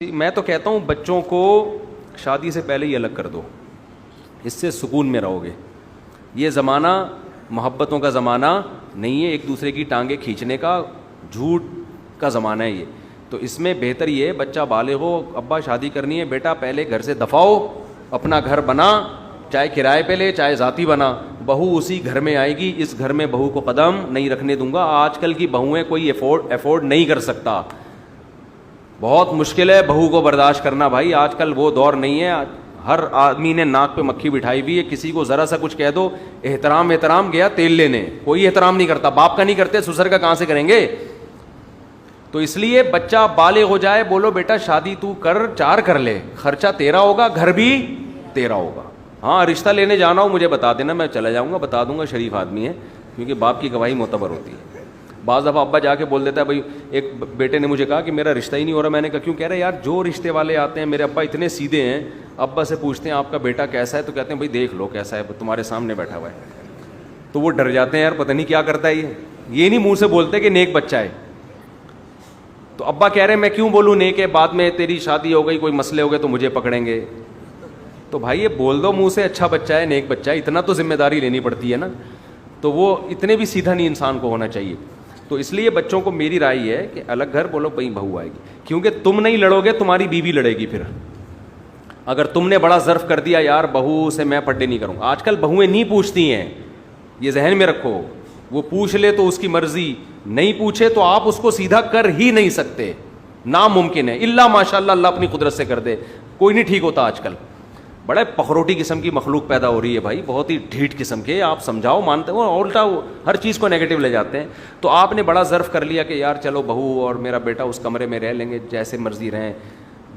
میں تو کہتا ہوں بچوں کو شادی سے پہلے ہی الگ کر دو, اس سے سکون میں رہو گے. یہ زمانہ محبتوں کا زمانہ نہیں ہے, ایک دوسرے کی ٹانگیں کھینچنے کا, جھوٹ کا زمانہ ہے یہ. تو اس میں بہتر یہ ہے بچہ بالغ ہو, ابا شادی کرنی ہے, بیٹا پہلے گھر سے دفاؤ, اپنا گھر بنا, چاہے کرائے پہ لے چاہے ذاتی بنا, بہو اسی گھر میں آئے گی, اس گھر میں بہو کو قدم نہیں رکھنے دوں گا. آج کل کی بہویں کوئی افورڈ نہیں کر سکتا, بہت مشکل ہے بہو کو برداشت کرنا بھائی. آج کل وہ دور نہیں ہے, ہر آدمی نے ناک پہ مکھی بٹھائی ہوئی ہے. کسی کو ذرا سا کچھ کہہ دو, احترام گیا تیل لینے, کوئی احترام نہیں کرتا. باپ کا نہیں کرتے, سسر کا کہاں سے کریں گے؟ تو اس لیے بچہ بالغ ہو جائے, بولو بیٹا شادی تو کر, 4 کر لے, خرچہ تیرا ہوگا, گھر بھی تیرا ہوگا. ہاں رشتہ لینے جانا ہو مجھے بتا دینا, میں چلا جاؤں گا, بتا دوں گا, شریف آدمی ہے, کیونکہ باپ کی گواہی معتبر ہوتی ہے. بعض دفعہ ابا جا کے بول دیتا ہے بھائی, ایک بیٹے نے مجھے کہا کہ میرا رشتہ ہی نہیں ہو رہا. میں نے کہا کیوں؟ کہہ رہے یار جو رشتے والے آتے ہیں, میرے ابا اتنے سیدھے ہیں, ابا سے پوچھتے ہیں آپ کا بیٹا کیسا ہے, تو کہتے ہیں بھائی دیکھ لو کیسا ہے, تمہارے سامنے بیٹھا ہوا ہے. تو وہ ڈر جاتے ہیں, یار پتہ نہیں کیا کرتا ہے یہ نہیں منہ سے بولتے کہ نیک بچہ ہے. تو ابا کہہ رہے ہیں میں کیوں بولوں نیک ہے, بعد میں تیری شادی ہو گئی, کوئی مسئلے ہو گئے تو مجھے پکڑیں گے. تو بھائی یہ بول دو منہ سے اچھا بچہ ہے, نیک بچہ ہے, اتنا تو ذمہ داری لینی پڑتی ہے نا. تو وہ اتنے بھی سیدھا نہیں انسان کو ہونا چاہیے. تو اس لیے بچوں کو میری رائے ہے کہ الگ گھر, بولو بھائی بہو آئے گی, کیونکہ تم نہیں لڑو گے تمہاری بیوی لڑے گی. پھر اگر تم نے بڑا ظرف کر دیا یار بہو سے میں پردے نہیں کروں, آج کل بہویں نہیں پوچھتی ہیں, یہ ذہن میں رکھو. وہ پوچھ لے تو اس کی مرضی, نہیں پوچھے تو آپ اس کو سیدھا کر ہی نہیں سکتے, ناممکن ہے. الا ماشاء اللہ, اللہ اپنی قدرت سے کر دے, کوئی نہیں ٹھیک ہوتا. آج کل بڑے پخروٹی قسم کی مخلوق پیدا ہو رہی ہے بھائی, بہت ہی ڈھیٹ قسم کے. آپ سمجھاؤ مانتے ہو, الٹا ہر چیز کو نیگیٹو لے جاتے ہیں. تو آپ نے بڑا ظرف کر لیا کہ یار چلو بہو اور میرا بیٹا اس کمرے میں رہ لیں گے, جیسے مرضی رہیں,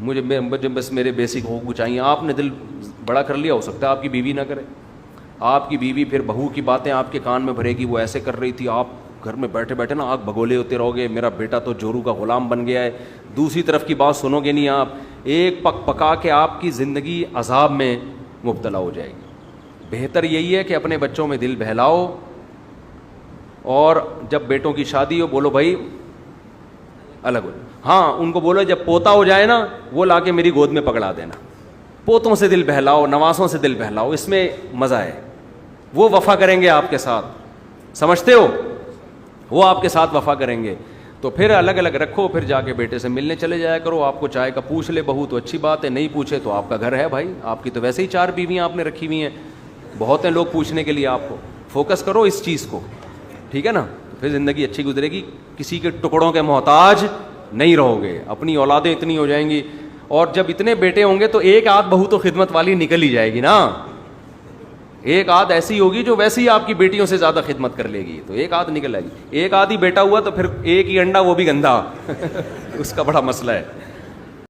مجھے بس میرے بیسک حقوق چاہیے. آپ نے دل بڑا کر لیا, ہو سکتا ہے آپ کی بیوی نہ کرے. آپ کی بیوی پھر بہو کی باتیں آپ کے کان میں بھرے گی, وہ ایسے کر رہی تھی, آپ گھر میں بیٹھے بیٹھے نا آگ بھگولے ہوتے رہو گے, میرا بیٹا تو جورو کا غلام بن گیا ہے. دوسری طرف کی بات سنو گے نہیں آپ, ایک پک پکا کے آپ کی زندگی عذاب میں مبتلا ہو جائے گی. بہتر یہی ہے کہ اپنے بچوں میں دل بہلاؤ, اور جب بیٹوں کی شادی ہو بولو بھائی الگ ہو. ہاں ان کو بولو جب پوتا ہو جائے نا, وہ لا کے میری گود میں پکڑا دینا. پوتوں سے دل بہلاؤ, نواسوں سے دل بہلاؤ, اس میں مزہ ہے. وہ وفا کریں گے آپ کے ساتھ, سمجھتے ہو, وہ آپ کے ساتھ وفا کریں گے. تو پھر الگ الگ رکھو, پھر جا کے بیٹے سے ملنے چلے جایا کرو. آپ کو چائے کا پوچھ لے بہو تو اچھی بات ہے, نہیں پوچھے تو آپ کا گھر ہے بھائی. آپ کی تو ویسے ہی 4 بیویاں آپ نے رکھی ہوئی ہیں, بہت ہیں لوگ پوچھنے کے لیے. آپ کو فوکس کرو اس چیز کو, ٹھیک ہے نا. پھر زندگی اچھی گزرے گی, کسی کے ٹکڑوں کے محتاج نہیں رہو گے. اپنی اولادیں اتنی ہو جائیں گی, اور جب اتنے بیٹے ہوں گے تو ایک آدھ بہو تو خدمت والی نکل ہی جائے گی نا. ایک آدھ ایسی ہوگی جو ویسے ہی آپ کی بیٹیوں سے زیادہ خدمت کر لے گی, تو ایک آدھ نکل آئے گی. ایک آدھ ہی بیٹا ہوا تو پھر ایک ہی انڈا, وہ بھی گندا اس کا بڑا مسئلہ ہے.